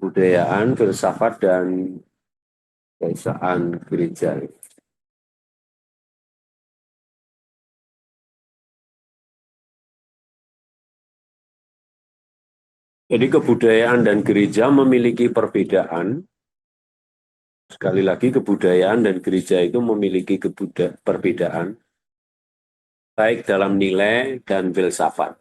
kebudayaan, filsafat, dan keesaan gereja. Jadi kebudayaan dan gereja memiliki perbedaan. Sekali lagi kebudayaan dan gereja itu memiliki perbedaan, baik dalam nilai dan filsafat.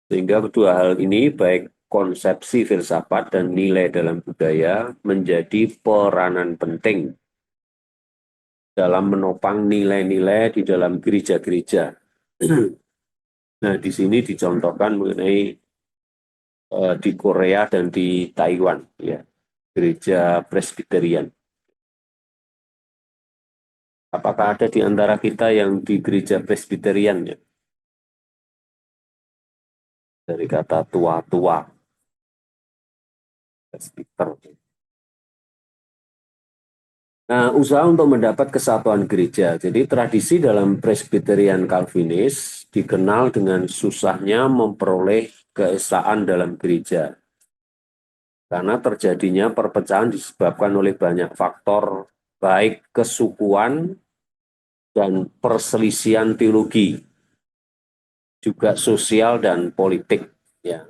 Sehingga kedua hal ini, baik konsepsi filsafat dan nilai dalam budaya, menjadi peranan penting dalam menopang nilai-nilai di dalam gereja-gereja. Nah, di sini dicontohkan mengenai di Korea dan di Taiwan, ya, gereja Presbyterian. Apakah ada di antara kita yang di gereja Presbyterian, ya? Dari kata tua-tua, presbiter. Nah, usaha untuk mendapat kesatuan gereja. Jadi tradisi dalam Presbyterian Calvinis dikenal dengan susahnya memperoleh keesaan dalam gereja. Karena terjadinya perpecahan disebabkan oleh banyak faktor, baik kesukuan dan perselisihan teologi, juga sosial dan politik. Ya.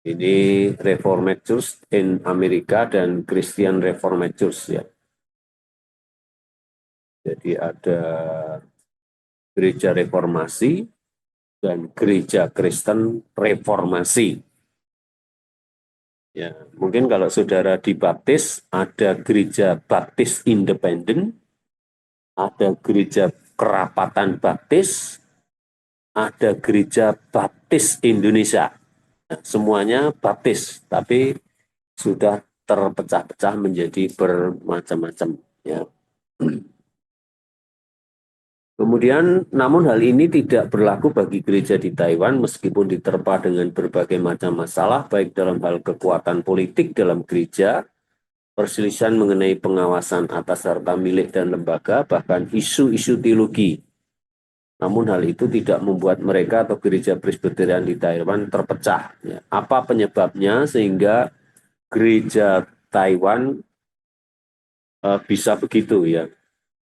Ini Reformed Church in Amerika dan Christian Reformed Church, ya. Jadi ada gereja reformasi dan gereja Kristen reformasi. Ya, mungkin kalau saudara dibaptis, ada gereja baptis independen, ada gereja kerapatan baptis, ada gereja baptis Indonesia. Nah, semuanya baptis, tapi sudah terpecah-pecah menjadi bermacam-macam. Ya. Kemudian, namun hal ini tidak berlaku bagi gereja di Taiwan meskipun diterpa dengan berbagai macam masalah, baik dalam hal kekuatan politik dalam gereja, perselisihan mengenai pengawasan atas harta milik dan lembaga, bahkan isu-isu teologi. Namun hal itu tidak membuat mereka atau gereja Presbyterian di Taiwan terpecah. Ya. Apa penyebabnya sehingga gereja Taiwan bisa begitu, ya?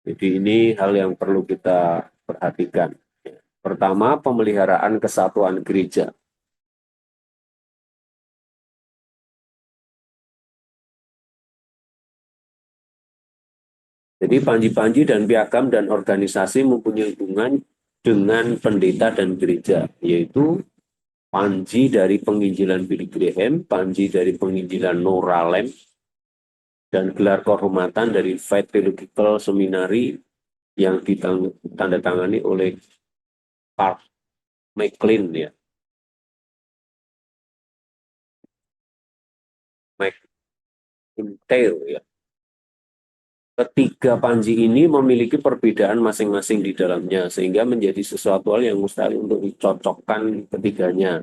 Jadi ini hal yang perlu kita perhatikan. Pertama, pemeliharaan kesatuan gereja. Jadi panji-panji dan piagam dan organisasi mempunyai hubungan dengan pendeta dan gereja, yaitu panji dari penginjilan Billy Graham, panji dari penginjilan Nora Lamb, dan gelar kehormatan dari Faith Theological Seminary yang ditandatangani oleh Park McLean, ya. McIntyre, ya. Ketiga panji ini memiliki perbedaan masing-masing di dalamnya, sehingga menjadi sesuatu hal yang mustahil untuk dicocokkan ketiganya.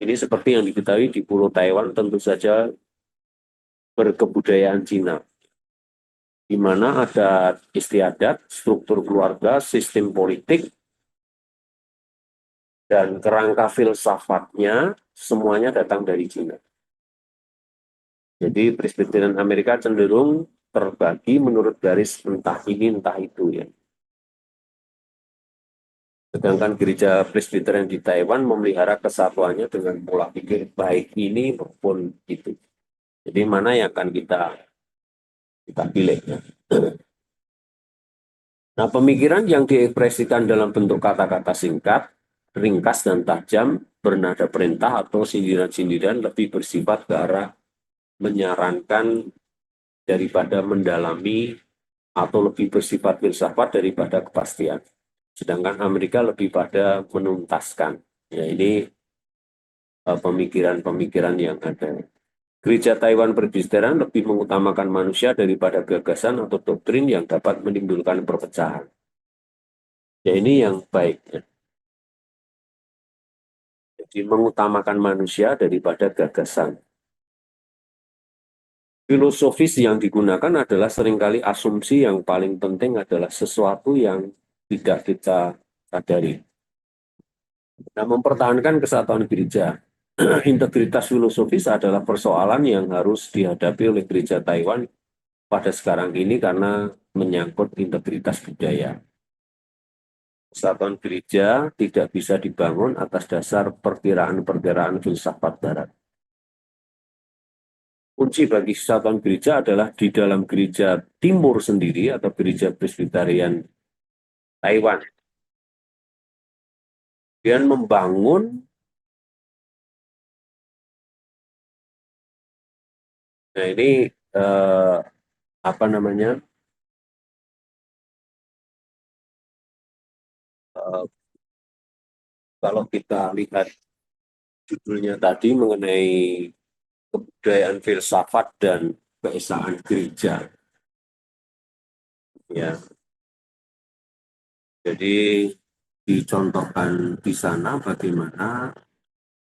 Ini seperti yang diketahui di Pulau Taiwan tentu saja berkebudayaan Cina, di mana ada istiadat, struktur keluarga, sistem politik, dan kerangka filsafatnya semuanya datang dari Cina. Jadi Presbyterian Amerika cenderung terbagi menurut garis entah ini entah itu, ya. Sedangkan gereja Presbyterian di Taiwan memelihara kesatuannya dengan pola pikir baik ini maupun itu. Jadi mana yang akan kita pilih, ya. Nah, pemikiran yang diekspresikan dalam bentuk kata-kata singkat, ringkas dan tajam, bernada perintah atau sindiran-sindiran lebih bersifat ke arah menyarankan daripada mendalami atau lebih bersifat filsafat daripada kepastian. Sedangkan Amerika lebih pada menuntaskan. Ya, ini pemikiran-pemikiran yang ada. Gereja Taiwan Presbyterian lebih mengutamakan manusia daripada gagasan atau doktrin yang dapat menimbulkan perpecahan. Ya, ini yang baik, ya. Jadi mengutamakan manusia daripada gagasan. Filosofis yang digunakan adalah seringkali asumsi yang paling penting adalah sesuatu yang tidak kita sadari. Nah, mempertahankan kesatuan gereja, integritas filosofis adalah persoalan yang harus dihadapi oleh gereja Taiwan pada sekarang ini karena menyangkut integritas budaya. Kesatuan gereja tidak bisa dibangun atas dasar perkiraan-perkiraan filsafat Barat. Kunci bagi kesatuan gereja adalah di dalam gereja timur sendiri atau gereja Presbyterian Taiwan. Dia membangun, nah ini eh, apa namanya, eh, kalau kita lihat judulnya tadi mengenai kebudayaan filsafat dan keesaan gereja, ya. Jadi dicontohkan di sana bagaimana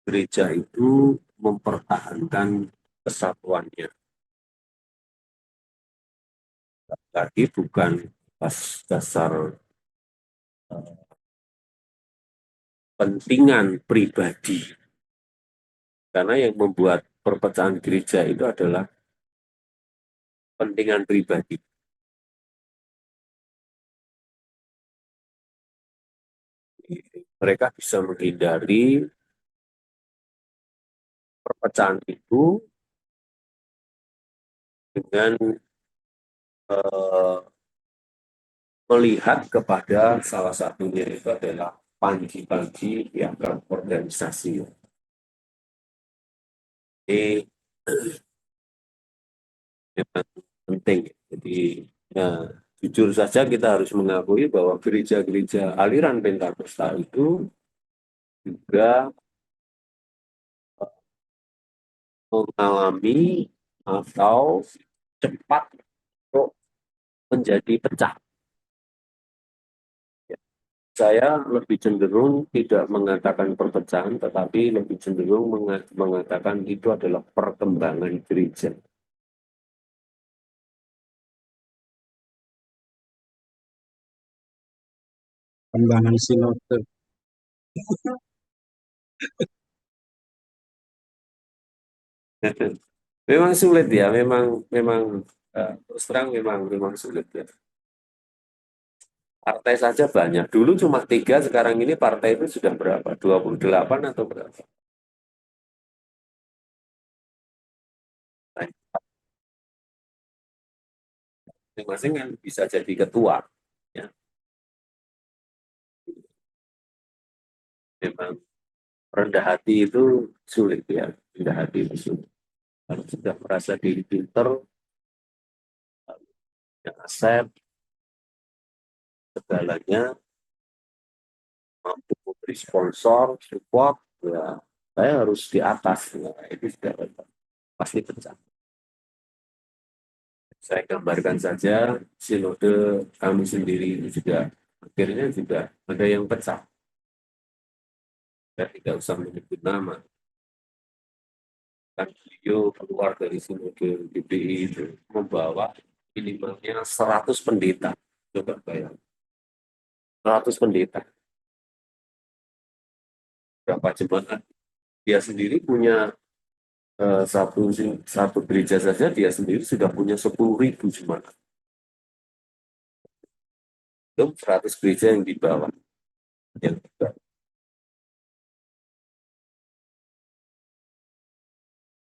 gereja itu mempertahankan kesatuannya. Tadi bukan atas dasar pentingan pribadi, karena yang membuat perpecahan gereja itu adalah pentingan pribadi. Mereka bisa menghindari perpecahan itu dengan eh, melihat kepada salah satunya itu adalah panji-panji piagam organisasi. Ini memang penting. Jadi, ya, jujur saja kita harus mengakui bahwa gereja-gereja aliran Pentakosta itu juga mengalami atau cepat untuk menjadi pecah. Saya lebih cenderung tidak mengatakan perpecahan, tetapi lebih cenderung mengatakan itu adalah perkembangan gereja. Pengembangan sinode. Memang sulit ya, memang memang terus terang memang sulit ya. Partai saja banyak. Dulu cuma tiga, sekarang ini partai itu sudah berapa? 28 atau berapa? Nah, masing-masing kan bisa jadi ketua. Ya, memang rendah hati itu sulit ya. Rendah hati itu sulit. Kalau sudah merasa diri pinter, yang aset, segalanya, mampu memberi sponsor, support, ya saya harus di atas. Ya, itu sudah pasti pecah. Saya gambarkan saja sinode kami sendiri itu juga akhirnya juga ada yang pecah. Saya tidak usah menyebut nama. Kan beliau keluar dari sinode GPI itu membawa minimalnya 100 pendeta. Coba bayangkan, 100 pendeta. Berapa jemaat? Dia sendiri punya satu gereja saja, dia sendiri sudah punya 10.000 jemaat. Belum 100 gereja yang di bawah. Yang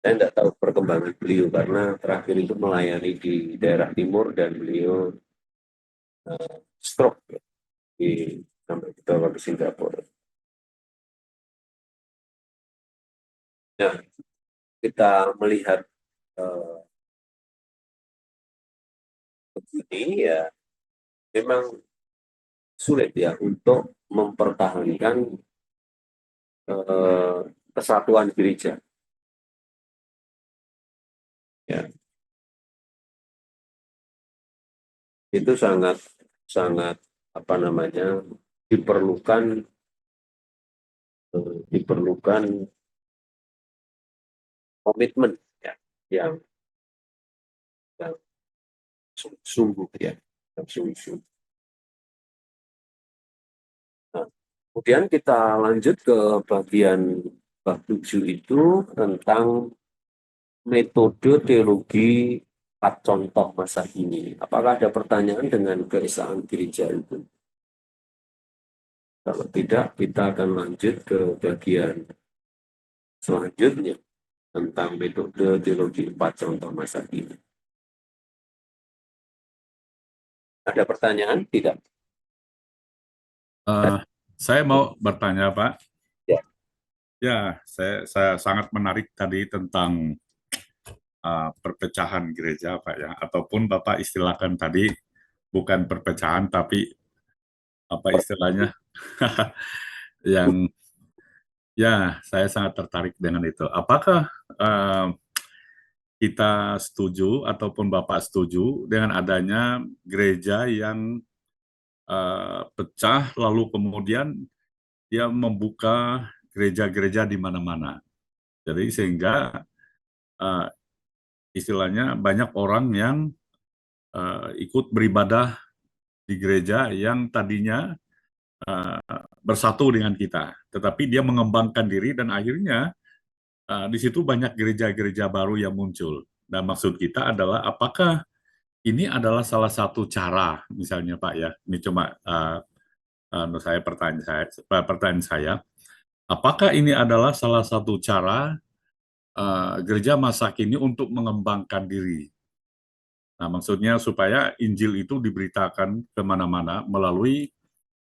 saya tidak tahu perkembangan beliau karena terakhir itu melayani di daerah timur dan beliau stroke ya, di sampai dibawa ke Singapura. Nah, kita melihat uh, begini ya, memang sulit ya untuk mempertahankan uh, kesatuan gereja. Ya, itu sangat sangat apa namanya diperlukan diperlukan komitmen ya yang, yang sungguh ya, yang sungguh-sungguh. Nah, Kemudian kita lanjut ke bagian bab 7 itu tentang metode teologi 4 contoh masa kini. Apakah ada pertanyaan dengan keesaan gereja itu? Kalau tidak, kita akan lanjut ke bagian selanjutnya tentang metode teologi 4 contoh masa kini. Ada pertanyaan? Tidak? Eh, saya mau bertanya, Pak. Ya. Ya, saya sangat menarik tadi tentang perpecahan gereja, Pak ya. Ataupun Bapak istilahkan tadi bukan perpecahan, tapi apa istilahnya? Yang ya, saya sangat tertarik dengan itu. Apakah kita setuju ataupun Bapak setuju dengan adanya gereja yang pecah, lalu kemudian dia membuka gereja-gereja di mana-mana. Jadi sehingga uh, istilahnya banyak orang yang ikut beribadah di gereja yang tadinya bersatu dengan kita, tetapi dia mengembangkan diri dan akhirnya di situ banyak gereja-gereja baru yang muncul. Dan maksud kita adalah apakah ini adalah salah satu cara, misalnya Pak ya, ini cuma pertanyaan saya, apakah ini adalah salah satu cara gereja masa kini untuk mengembangkan diri? Nah, maksudnya supaya Injil itu diberitakan kemana-mana melalui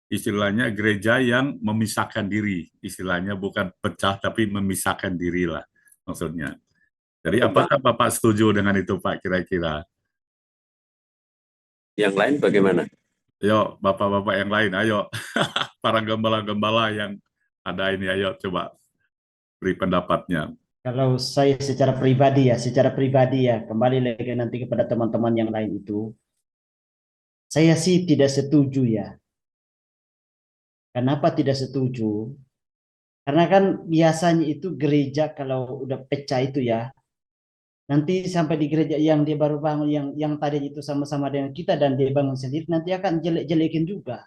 istilahnya gereja yang memisahkan diri, istilahnya bukan pecah tapi memisahkan diri lah maksudnya. Jadi Berkembang. apakah Bapak setuju dengan itu Pak kira-kira? Yang lain bagaimana? Ayo Bapak-Bapak yang lain, ayo para gembala-gembala yang ada ini, ayo coba beri pendapatnya. Kalau saya secara pribadi ya, kembali lagi nanti kepada teman-teman yang lain itu, saya sih tidak setuju ya. Kenapa tidak setuju? Karena kan biasanya itu gereja kalau udah pecah itu ya, nanti sampai di gereja yang dia baru bangun, yang tadi itu sama-sama dengan kita dan dia bangun sendiri, nanti akan jelek-jelekin juga.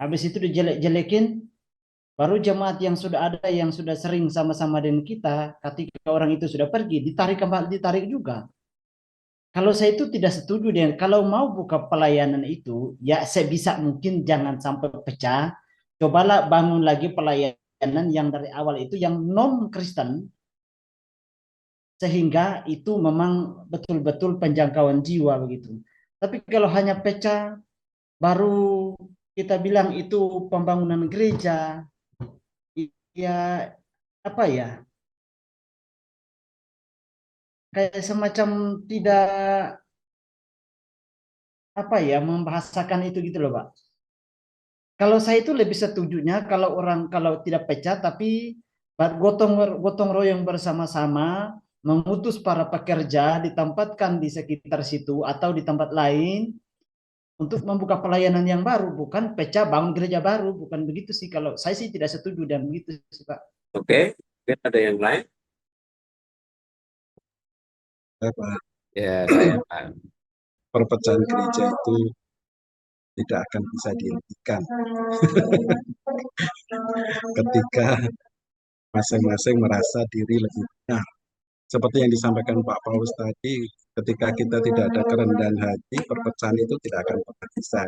Habis itu dijelek-jelekin, baru jemaat yang sudah ada, yang sudah sering sama-sama dengan kita, ketika orang itu sudah pergi, ditarik kembali, ditarik juga. Kalau saya itu tidak setuju dengan kalau mau buka pelayanan itu, ya sebisa mungkin jangan sampai pecah. Cobalah bangun lagi pelayanan yang dari awal itu yang non Kristen, sehingga itu memang betul-betul penjangkauan jiwa begitu. Tapi kalau hanya pecah, baru kita bilang itu pembangunan gereja, ya apa ya? Kayak semacam tidak apa ya membahasakan itu gitu loh, Pak. Kalau saya itu lebih setujunya kalau orang kalau tidak pecah tapi gotong royong bersama-sama mengutus para pekerja ditempatkan di sekitar situ atau di tempat lain untuk membuka pelayanan yang baru, bukan pecah bangun gereja baru, bukan begitu sih. Kalau saya sih tidak setuju dan begitu sih, Pak. Oke, ada yang lain? Pak, Ya, saya Pak. perpecahan gereja itu tidak akan bisa dihentikan ketika masing-masing merasa diri lebih benar. Seperti yang disampaikan Pak Paulus tadi, ketika kita tidak ada kerendahan hati, perpecahan itu tidak akan pernah bisa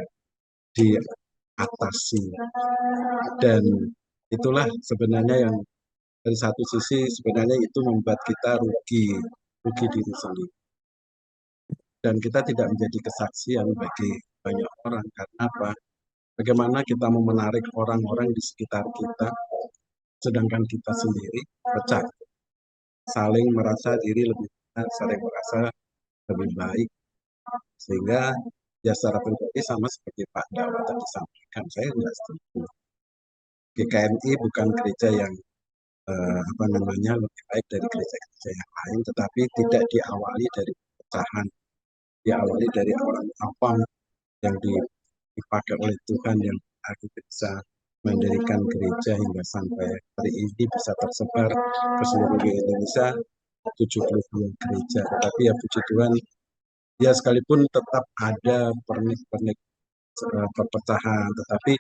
diatasi. Dan itulah sebenarnya yang dari satu sisi sebenarnya itu membuat kita rugi diri sendiri. Dan kita tidak menjadi kesaksian bagi banyak orang. Karena apa? Bagaimana kita mau menarik orang-orang di sekitar kita, sedangkan kita sendiri pecah, saling merasa diri lebih benar, saling merasa lebih baik, sehingga ya secara pribadi sama seperti Pak Dawa tadi sampaikan, saya tidak setuju. GKMI bukan gereja yang lebih baik dari gereja-gereja yang lain, tetapi tidak diawali dari pecahan, diawali dari orang awam yang dipakai oleh Tuhan yang akhirnya bisa mendirikan gereja hingga sampai hari ini bisa tersebar ke seluruh Indonesia 72 gereja. Tetapi ya puji Tuhan, ya sekalipun tetap ada pernik-pernik perpecahan, tetapi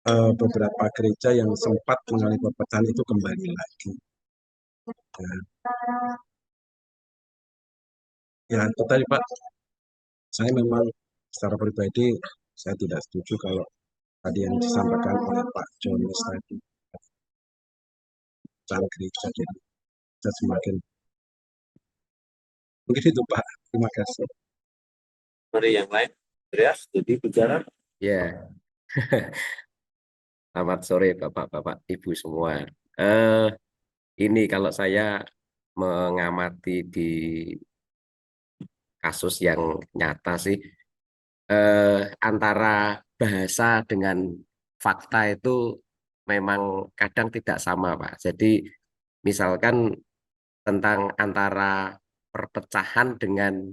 beberapa gereja yang sempat mengalami perpecahan itu kembali lagi. Ya itu tadi Pak, saya memang secara pribadi saya tidak setuju kalau tadi yang disampaikan oleh Pak Jones tadi, cara gereja jadi bisa semakin. Mungkin itu Pak, terima kasih. Mari yang lain. Andreas, jadi bicara. Ya, selamat sore Bapak-bapak, Ibu semua. Eh, ini kalau saya mengamati di kasus yang nyata sih, antara bahasa dengan fakta itu memang kadang tidak sama, Pak. Jadi misalkan tentang antara perpecahan dengan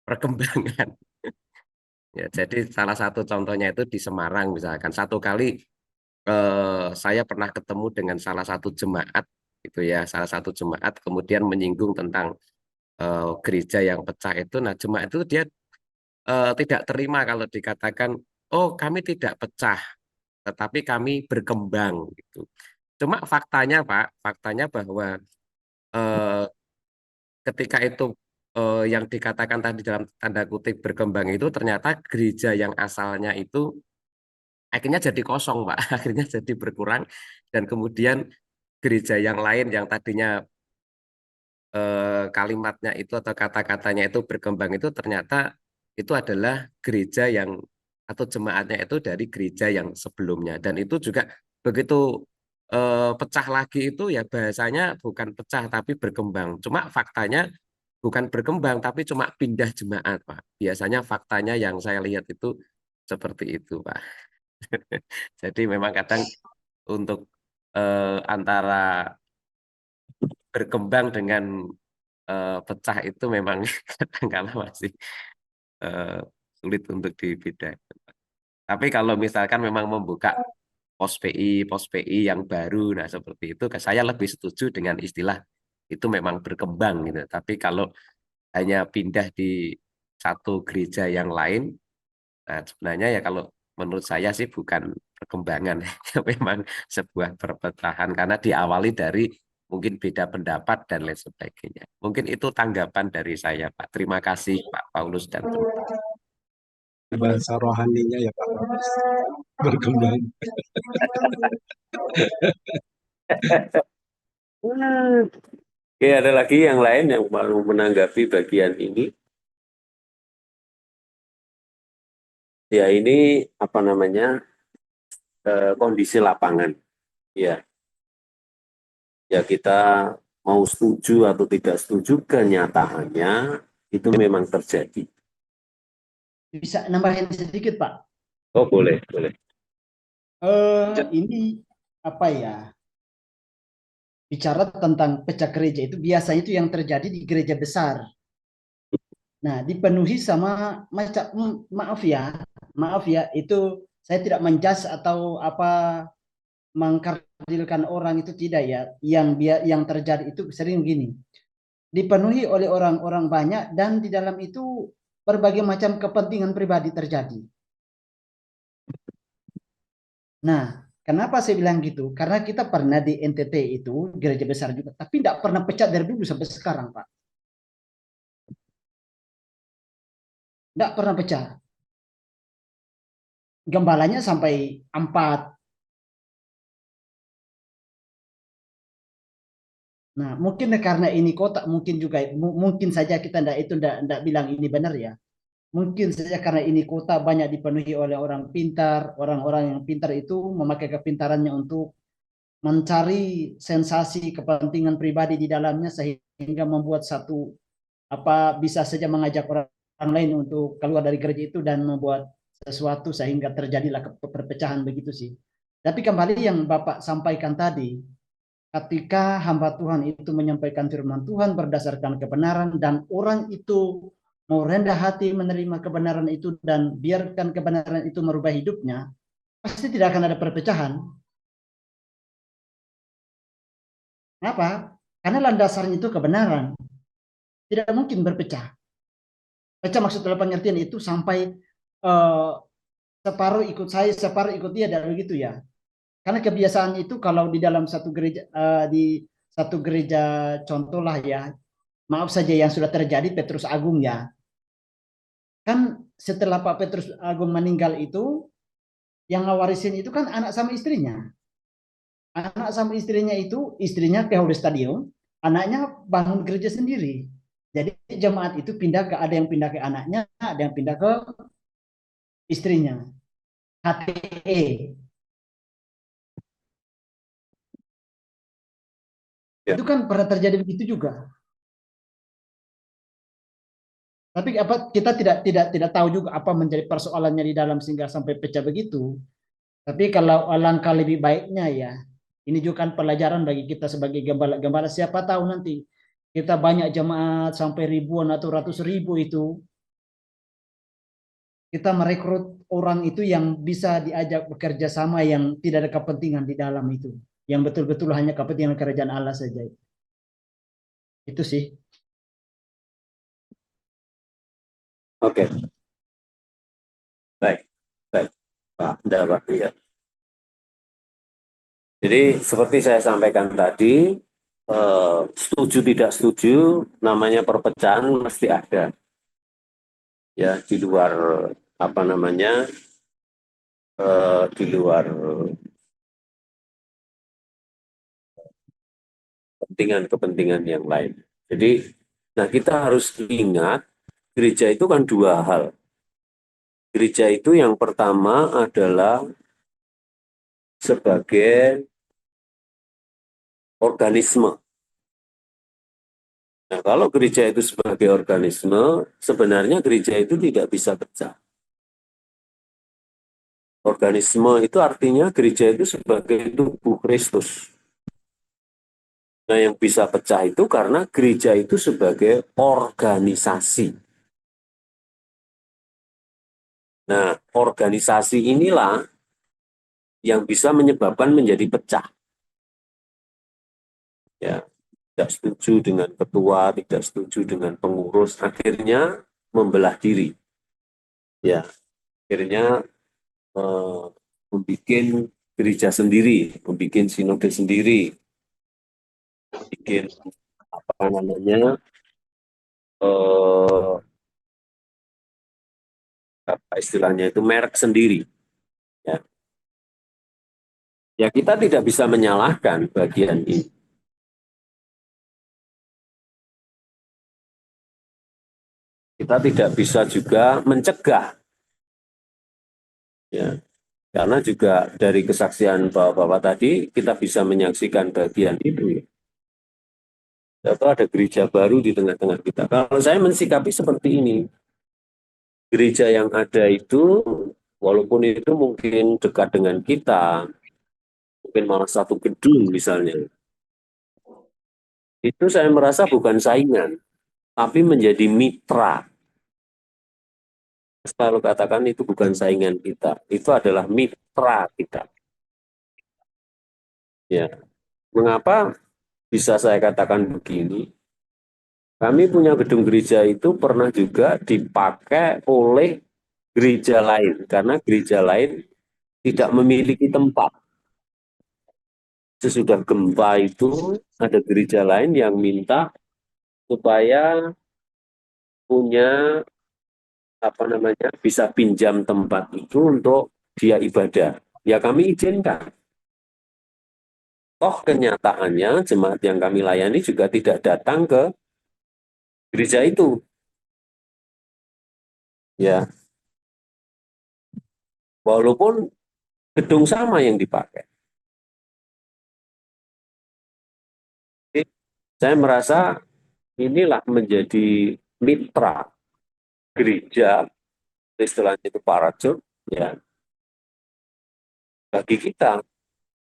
perkembangan. Ya, jadi salah satu contohnya itu di Semarang misalkan. Satu kali saya pernah ketemu dengan salah satu jemaat itu ya, salah satu jemaat kemudian menyinggung tentang gereja yang pecah itu. Nah, jemaat itu dia tidak terima kalau dikatakan, oh kami tidak pecah, tetapi kami berkembang gitu. Cuma faktanya Pak, faktanya bahwa eh, ketika itu yang dikatakan tadi dalam tanda kutip berkembang itu ternyata gereja yang asalnya itu akhirnya jadi kosong Pak, akhirnya jadi berkurang dan kemudian gereja yang lain yang tadinya kalimatnya itu atau kata-katanya itu berkembang itu ternyata itu adalah gereja yang atau jemaatnya itu dari gereja yang sebelumnya dan itu juga begitu pecah lagi itu ya bahasanya bukan pecah tapi berkembang. Cuma faktanya bukan berkembang tapi cuma pindah jemaat Pak. Biasanya faktanya yang saya lihat itu seperti itu Pak. Jadi memang kadang untuk antara berkembang dengan pecah itu memang kadang-kala masih sulit untuk dibedakan. Tapi kalau misalkan memang membuka pos PI yang baru, nah seperti itu, saya lebih setuju dengan istilah itu memang berkembang gitu. Tapi kalau hanya pindah di satu gereja yang lain, nah sebenarnya ya kalau menurut saya sih bukan perkembangan, memang sebuah perpecahan karena diawali dari mungkin beda pendapat dan lain sebagainya. Mungkin itu tanggapan dari saya, Pak. Terima kasih, Pak Paulus dan teman-teman. Bahasa rohaninya ya Pak, berkembang. Oke, ada lagi yang lain yang mau menanggapi bagian ini? Ya, ini apa namanya kondisi lapangan. Ya, ya kita mau setuju atau tidak setuju, kenyataannya itu memang terjadi. Bisa nambahin sedikit Pak. Oh, boleh, boleh. Ini apa ya? Bicara tentang pecah gereja itu biasanya itu yang terjadi di gereja besar. Nah, dipenuhi sama macam maaf ya, itu saya tidak menjas atau apa mengkardilkan orang itu tidak ya. Yang terjadi itu sering gini. Dipenuhi oleh orang-orang banyak dan di dalam itu berbagai macam kepentingan pribadi terjadi. Nah, kenapa saya bilang gitu? Karena kita pernah di NTT itu, gereja besar juga, tapi tidak pernah pecah dari dulu sampai sekarang, Pak. Tidak pernah pecah. Gembalanya sampai 4. Nah, mungkin karena ini kota, mungkin juga, mungkin saja kita tidak bilang ini benar ya. Mungkin saja karena ini kota banyak dipenuhi oleh orang pintar, orang-orang yang pintar itu memakai kepintarannya untuk mencari sensasi kepentingan pribadi di dalamnya sehingga membuat satu apa bisa saja mengajak orang lain untuk keluar dari gereja itu dan membuat sesuatu sehingga terjadilah perpecahan begitu sih. Tapi kembali yang Bapak sampaikan tadi, ketika hamba Tuhan itu menyampaikan firman Tuhan berdasarkan kebenaran dan orang itu mau rendah hati menerima kebenaran itu dan biarkan kebenaran itu merubah hidupnya, pasti tidak akan ada perpecahan. Kenapa? Karena landasannya itu kebenaran. Tidak mungkin berpecah. Pecah maksud dalam pengertian itu sampai separuh ikut saya, separuh ikut dia, dan begitu ya. Karena kebiasaan itu kalau di dalam satu gereja, di satu gereja contoh lah ya, maaf saja yang sudah terjadi Petrus Agung ya. Kan setelah Pak Petrus Agung meninggal itu, yang ngawarisin itu kan anak sama istrinya. Anak sama istrinya itu, istrinya ke Holy Stadium, anaknya bangun gereja sendiri. Jadi jemaat itu pindah ke, ada yang pindah ke anaknya, ada yang pindah ke istrinya. HTE. Ya. Itu kan pernah terjadi begitu juga. Tapi apa, kita tidak tahu juga apa menjadi persoalannya di dalam sehingga sampai pecah begitu. Tapi kalau alangkah lebih baiknya ya, ini juga kan pelajaran bagi kita sebagai gembala-gembala. Siapa tahu nanti kita banyak jemaat sampai ribuan atau ratus ribu itu, kita merekrut orang itu yang bisa diajak bekerja sama, yang tidak ada kepentingan di dalam itu, yang betul-betul hanya kepentingan kerajaan Allah saja. Itu sih. Oke, baik, baik, Pak Dawa. Ya. Jadi seperti saya sampaikan tadi, setuju tidak setuju, namanya perpecahan mesti ada. Ya, di luar apa namanya, di luar kepentingan-kepentingan yang lain. Jadi, nah kita harus ingat, gereja itu kan dua hal. Gereja itu yang pertama adalah sebagai organisme. Nah, kalau gereja itu sebagai organisme, sebenarnya gereja itu tidak bisa pecah. Organisme itu artinya gereja itu sebagai tubuh Kristus. Nah, yang bisa pecah itu karena gereja itu sebagai organisasi. Nah, organisasi inilah yang bisa menyebabkan menjadi pecah. Ya, tidak setuju dengan ketua, tidak setuju dengan pengurus, akhirnya membelah diri. Ya, akhirnya membuat gereja sendiri, membuat sinode sendiri, bikin apa namanya, apa istilahnya itu, merek sendiri. Ya. Ya, kita tidak bisa menyalahkan bagian ini. Kita tidak bisa juga mencegah. Ya. Karena juga dari kesaksian Bapak-Bapak tadi, kita bisa menyaksikan bagian itu. Atau ada gereja baru di tengah-tengah kita. Kalau saya mensikapi seperti ini, gereja yang ada itu, walaupun itu mungkin dekat dengan kita, mungkin malah satu gedung misalnya, itu saya merasa bukan saingan, tapi menjadi mitra. Kalau katakan itu bukan saingan kita, itu adalah mitra kita. Ya, mengapa bisa saya katakan begini? Kami punya gedung gereja itu pernah juga dipakai oleh gereja lain, karena gereja lain tidak memiliki tempat. Sesudah gempa itu, ada gereja lain yang minta supaya punya apa namanya, bisa pinjam tempat itu untuk dia ibadah. Ya kami izinkan. Toh kenyataannya jemaat yang kami layani juga tidak datang ke gereja itu. Ya, walaupun gedung sama yang dipakai. Jadi, saya merasa inilah menjadi mitra gereja, istilahnya itu parachute, ya, bagi kita.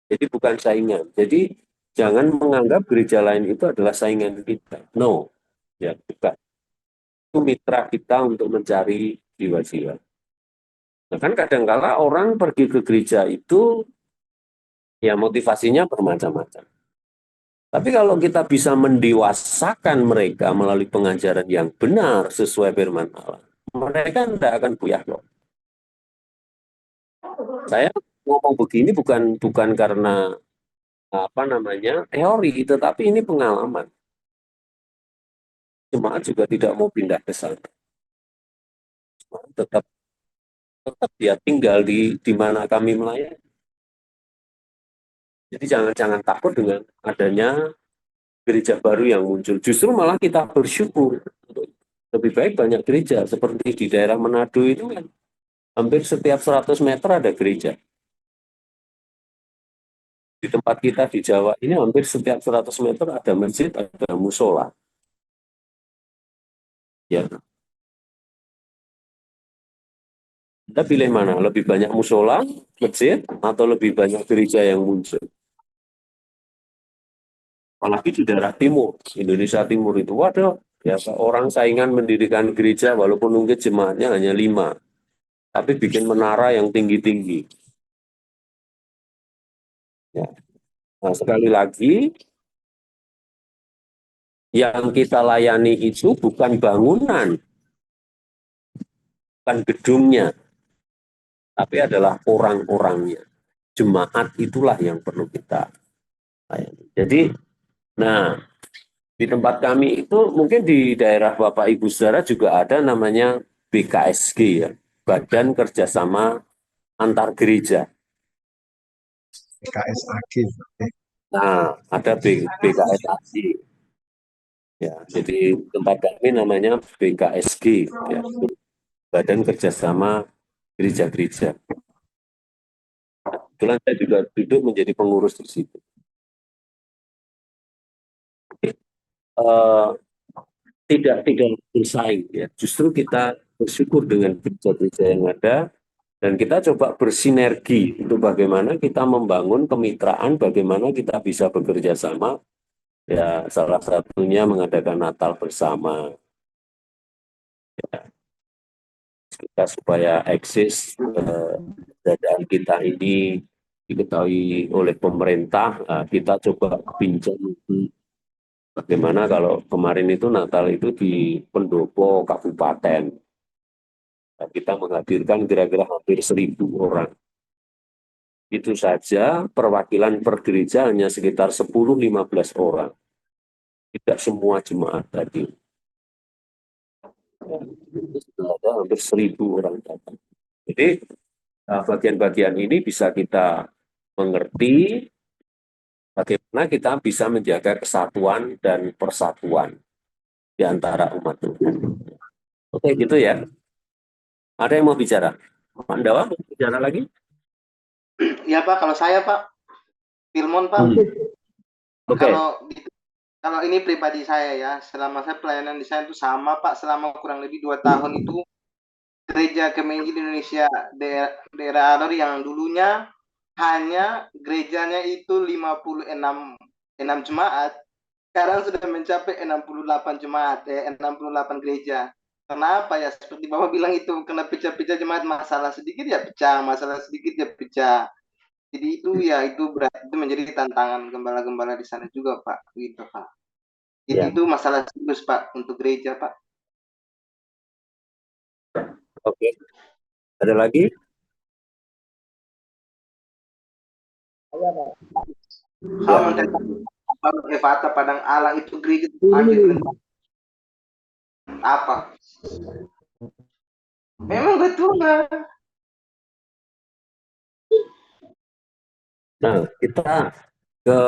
Jadi bukan saingan. Jadi jangan menganggap gereja lain itu adalah saingan kita. No, ya bukan. Itu mitra kita untuk mencari jiwa-jiwa. Nah, kan kadang-kala orang pergi ke gereja itu ya motivasinya bermacam-macam. Tapi kalau kita bisa mendewasakan mereka melalui pengajaran yang benar sesuai firman Allah, mereka tidak akan buyah loh. Saya ngomong begini bukan karena teori, tetapi ini pengalaman. Jemaat juga tidak mau pindah ke sana. Tetap dia tinggal di mana kami melayani. Jadi jangan takut dengan adanya gereja baru yang muncul. Justru malah kita bersyukur. Lebih baik banyak gereja. Seperti di daerah Manado itu kan, hampir setiap 100 meter ada gereja. Di tempat kita di Jawa ini hampir setiap 100 meter ada masjid, ada musola. Ya, Anda pilih mana? Lebih banyak musola, masjid, atau lebih banyak gereja yang muncul? Apalagi di daerah timur, Indonesia Timur itu, waduh, ya orang saingan mendirikan gereja walaupun mungkin jemaatnya hanya 5, tapi bikin menara yang tinggi-tinggi. Ya. Nah, sekali lagi, yang kita layani itu bukan bangunan, bukan gedungnya, tapi adalah orang-orangnya. Jemaat itulah yang perlu kita layani. Jadi, nah, di tempat kami itu mungkin di daerah Bapak Ibu Saudara juga ada namanya BKSG ya, Badan Kerjasama Antar Gereja. BKSAG. Nah, ada BKSAG. Ya, jadi tempat kami namanya BKSG ya, Badan Kerjasama Gereja-Gereja. Kebetulan saya juga duduk menjadi pengurus di situ. Uh, tidak bersaing ya. Justru kita bersyukur dengan gereja-gereja yang ada dan kita coba bersinergi untuk bagaimana kita membangun kemitraan, bagaimana kita bisa bekerja sama. Ya, salah satunya mengadakan Natal bersama. Ya, kita supaya eksis keberadaan kita ini diketahui oleh pemerintah, kita coba bincang bagaimana kalau kemarin itu Natal itu di pendopo kabupaten. Kita menghadirkan kira-kira hampir 1.000 orang. Itu saja perwakilan per gereja hanya sekitar 10-15 orang. Tidak semua jemaat tadi. Ada hampir 1.000 orang datang. Jadi bagian-bagian ini bisa kita mengerti bagaimana kita bisa menjaga kesatuan dan persatuan di antara umat Tuhan. Oke, gitu ya. Ada yang mau bicara? Pak Dawa mau bicara lagi? Ya Pak, kalau saya Pak, Firmon Pak, Oke. Kalau ini pribadi saya ya, selama saya pelayanan di sana itu sama Pak, selama kurang lebih 2 tahun itu gereja Kemenji di Indonesia daerah Alor yang dulunya hanya gerejanya itu 56 jemaat, sekarang sudah mencapai 68 jemaat, 68 gereja. Kenapa ya? Seperti Bapak bilang itu, kena pecah-pecah jemaat, masalah sedikit ya pecah, masalah sedikit ya pecah. Jadi itu ya itu menjadi tantangan gembala-gembala di sana juga Pak, gitu Pak. Jadi Ya. itu masalah serius Pak untuk gereja Pak. Oke. Ada lagi? Kalau Evata Padang Alang itu gereja apa? Memang betul nggak? Nah, kita ke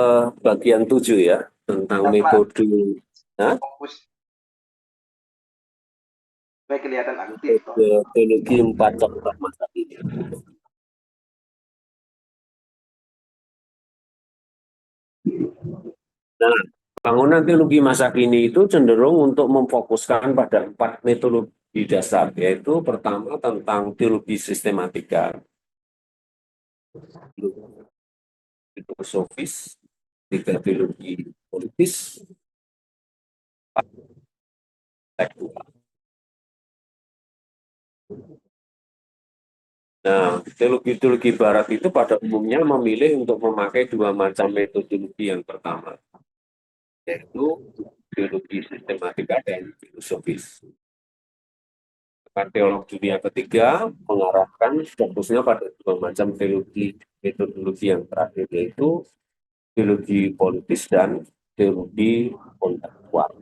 bagian 7 ya, tentang metode. Fokus. Supaya kelihatan aktif. Teologi 4 catatan masa ini. Nah, bangunan teologi masa kini itu cenderung untuk memfokuskan pada 4 metodologi dasar, yaitu pertama tentang teologi sistematika, filosofis, tiga teologi politis, tekstual. Nah, teologi-teologi barat itu pada umumnya memilih untuk memakai 2 macam metodologi yang pertama, yaitu teologi sistematika dan filosofis. Teolog dunia ketiga mengarahkan fokusnya pada dua macam teologi, metodologi yang terakhir, yaitu teologi politis dan teologi kontekstual.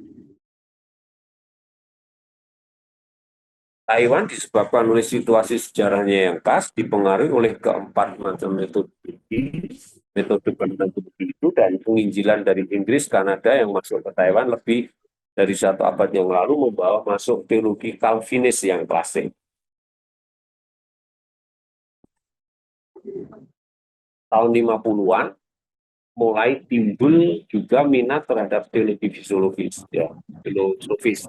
Taiwan disebabkan oleh situasi sejarahnya yang khas, dipengaruhi oleh keempat macam metode penentuan itu, dan penginjilan dari Inggris, Kanada yang masuk ke Taiwan lebih dari 1 abad yang lalu membawa masuk teologi Calvinis yang klasik. Tahun 50-an mulai timbul juga minat terhadap teologi filosofis, ya, filosofis.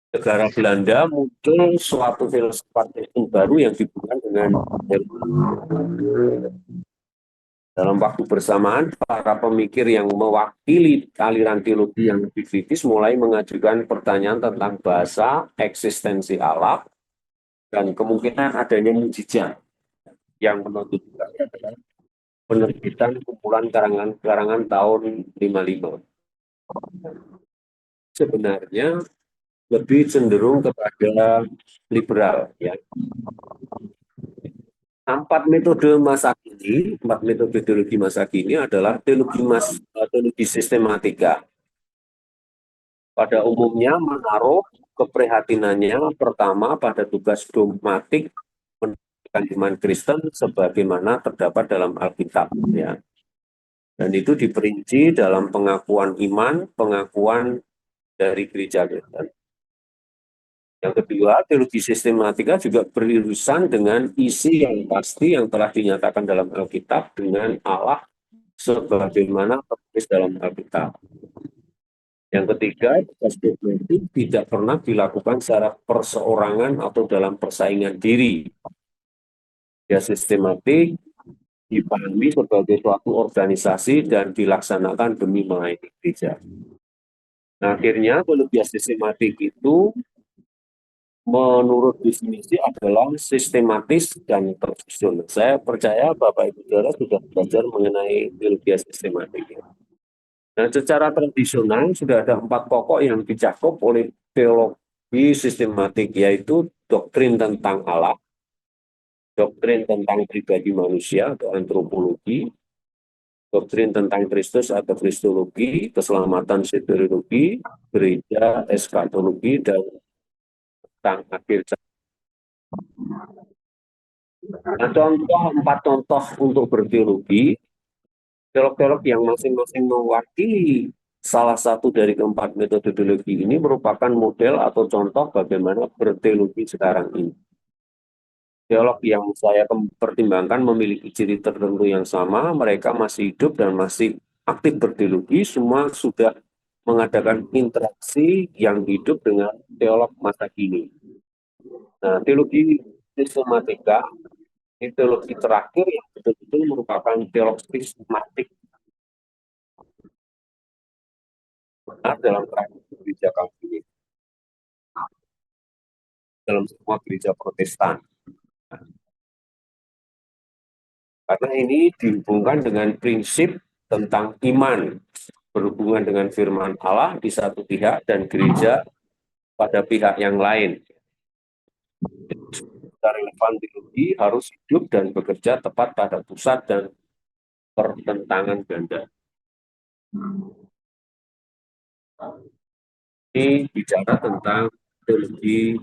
Negara Belanda muncul suatu filsafat baru yang dihubungkan dengan dalam waktu bersamaan, para pemikir yang mewakili aliran teologi yang lebih kritis mulai mengajukan pertanyaan tentang bahasa, eksistensi Allah, dan kemungkinan adanya mukjizat yang menuntut penerbitan kumpulan karangan tahun 55. Sebenarnya lebih cenderung kepada liberal, ya. Empat metode teologi masa kini adalah teologi sistematika. Pada umumnya menaruh keprihatinannya pertama pada tugas dogmatik menegakkan iman Kristen sebagaimana terdapat dalam Alkitab, ya. Dan itu diperinci dalam pengakuan iman, pengakuan dari gereja Kristen. Yang kedua, teologi sistematika juga berurusan dengan isi yang pasti yang telah dinyatakan dalam Alkitab dengan Allah sebagaimana tertulis dalam Alkitab. Yang ketiga, tugas dogmatik tidak pernah dilakukan secara perseorangan atau dalam persaingan diri. Ya, sistematik dipahami sebagai suatu organisasi dan dilaksanakan demi melayani gereja. Nah, akhirnya teologi sistematik itu menurut definisi adalah sistematis dan tersusun. Saya percaya Bapak Ibu Saudara sudah belajar mengenai teologi sistematik. Nah, secara tradisional sudah ada 4 pokok yang dicakup oleh teologi sistematik, yaitu doktrin tentang Allah, doktrin tentang pribadi manusia atau antropologi, doktrin tentang Kristus atau kristologi, keselamatan soteriologi, gereja, eskatologi, dan tentang akhir zaman. Nah, 4 contoh untuk berteologi, teolog-teolog yang masing-masing mewakili salah satu dari keempat metodologi ini merupakan model atau contoh bagaimana berteologi sekarang ini. Teolog yang saya pertimbangkan memiliki ciri tertentu yang sama, mereka masih hidup dan masih aktif berteologi, semua sudah mengadakan interaksi yang hidup dengan teolog masa kini. Nah, teologi sistematika, teologi terakhir yang betul-betul merupakan teologi sistematik dalam tradisi gereja Katolik, dalam semua gereja Protestan. Karena ini dihubungkan dengan prinsip tentang iman, berhubungan dengan firman Allah di satu pihak dan gereja pada pihak yang lain. Relevan teologi harus hidup dan bekerja tepat pada pusat dan pertentangan ganda. Ini bicara tentang teologi.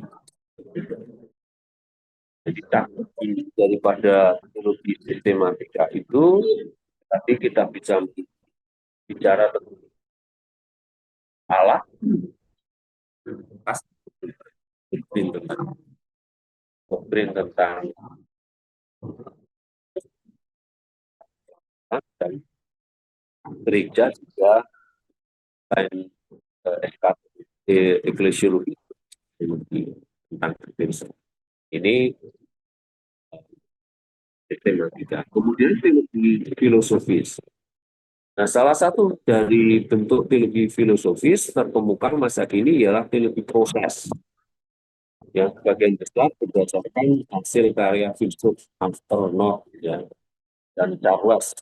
Jadi daripada teologi sistematika itu, tadi kita bisa bicara tentang Allah, doktrin tentang dan gereja juga lain eklesiologi tentang Kristen. Ini sistematika. Kemudian teologi filosofis. Nah, salah satu dari bentuk teologi filosofis terkemuka masa kini ialah teologi proses, yang sebagian besar berdasarkan hasil karya filsuf Arnold, ya, dan Charles.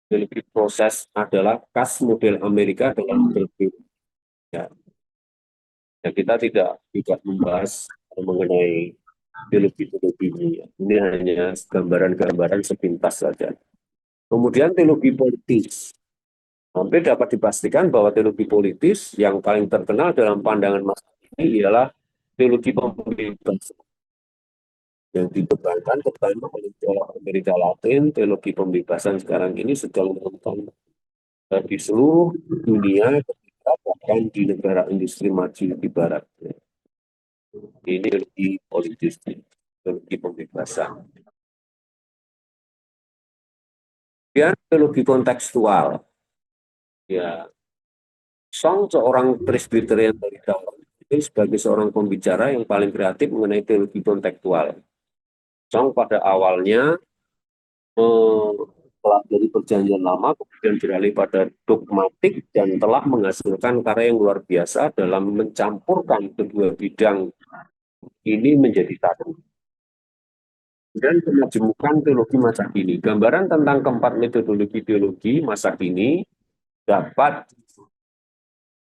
Teologi proses adalah khas model Amerika dalam berteologi. Ya. Ya, kita tidak membahas mengenai teologi-teologi ini. Ini hanya gambaran-gambaran sepintas saja. Kemudian teologi politis. Hampir dapat dipastikan bahwa teologi politis yang paling terkenal dalam pandangan Mas ini ialah teologi pembebasan yang dikembangkan terutama oleh Amerika Latin. Teologi pembebasan sekarang ini sedang menemukan di seluruh dunia, bahkan di negara industri maju di barat. Ini teologi politis, teologi pembebasan. Kemudian teologi kontekstual. Ya, Song seorang Presbyterian dari Dallas ini sebagai seorang pembicara yang paling kreatif mengenai teologi kontekstual. Song pada awalnya mempelajari Perjanjian Lama, kemudian beralih pada dogmatik dan telah menghasilkan karya yang luar biasa dalam mencampurkan kedua bidang ini menjadi satu. Dan kemajemukan teologi masa kini. Gambaran tentang keempat metodologi teologi masa kini dapat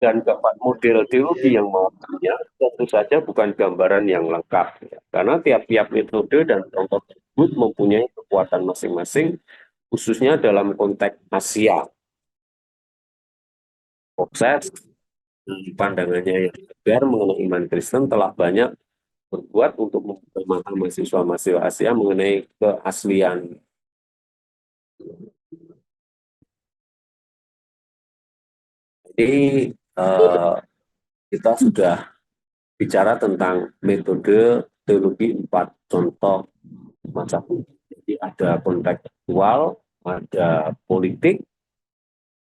dan keempat model teologi yang mewakilinya tentu saja bukan gambaran yang lengkap, ya. Karena tiap-tiap metode dan contoh tersebut mempunyai kekuatan masing-masing, khususnya dalam konteks Asia. Proses pandangannya yang segar mengenai iman Kristen telah banyak berbuat untuk membuka mata mahasiswa-mahasiswa Asia mengenai keaslian. Jadi kita sudah bicara tentang metode teologi 4 contoh macam ini. Jadi ada kontekstual, ada politik,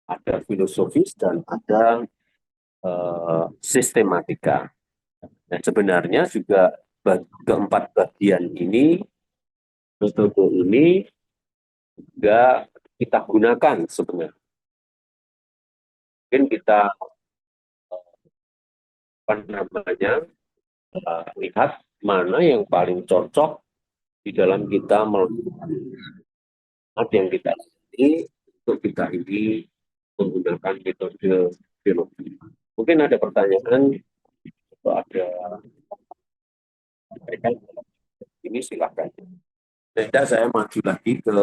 ada filosofis, dan ada sistematika. Nah, sebenarnya juga keempat bagian ini, metode ini juga kita gunakan sebenarnya. Mungkin kita lihat mana yang paling cocok di dalam kita melakukan yang kita ini untuk kita ini menggunakan metode teologi. Mungkin ada pertanyaan atau ada ini silakan. Tidak, saya maju lagi ke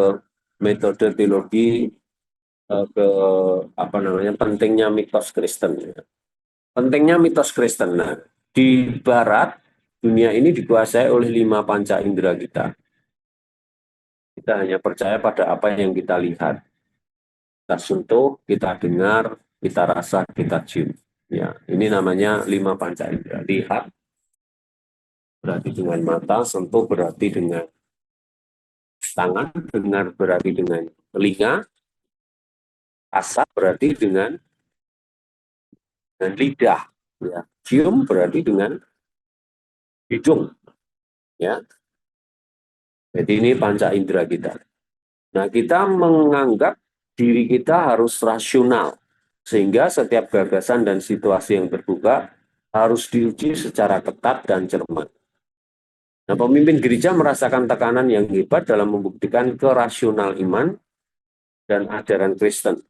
metode teologi ke pentingnya mitos Kristen. Pentingnya mitos Kristen. Nah, di Barat dunia ini dikuasai oleh 5 panca indera kita. Kita hanya percaya pada apa yang kita lihat, kita sentuh, kita dengar, kita rasa, kita cium. Ya, ini namanya 5 panca indera. Lihat berarti dengan mata, sentuh berarti dengan tangan, dengar berarti dengan telinga, rasa berarti dengan lidah, ya. Cium berarti dengan hidung, ya. Jadi ini panca indera kita. Nah, kita menganggap diri kita harus rasional, sehingga setiap gagasan dan situasi yang terbuka harus diuji secara ketat dan cermat. Nah, pemimpin gereja merasakan tekanan yang hebat dalam membuktikan kerasional iman dan ajaran Kristen.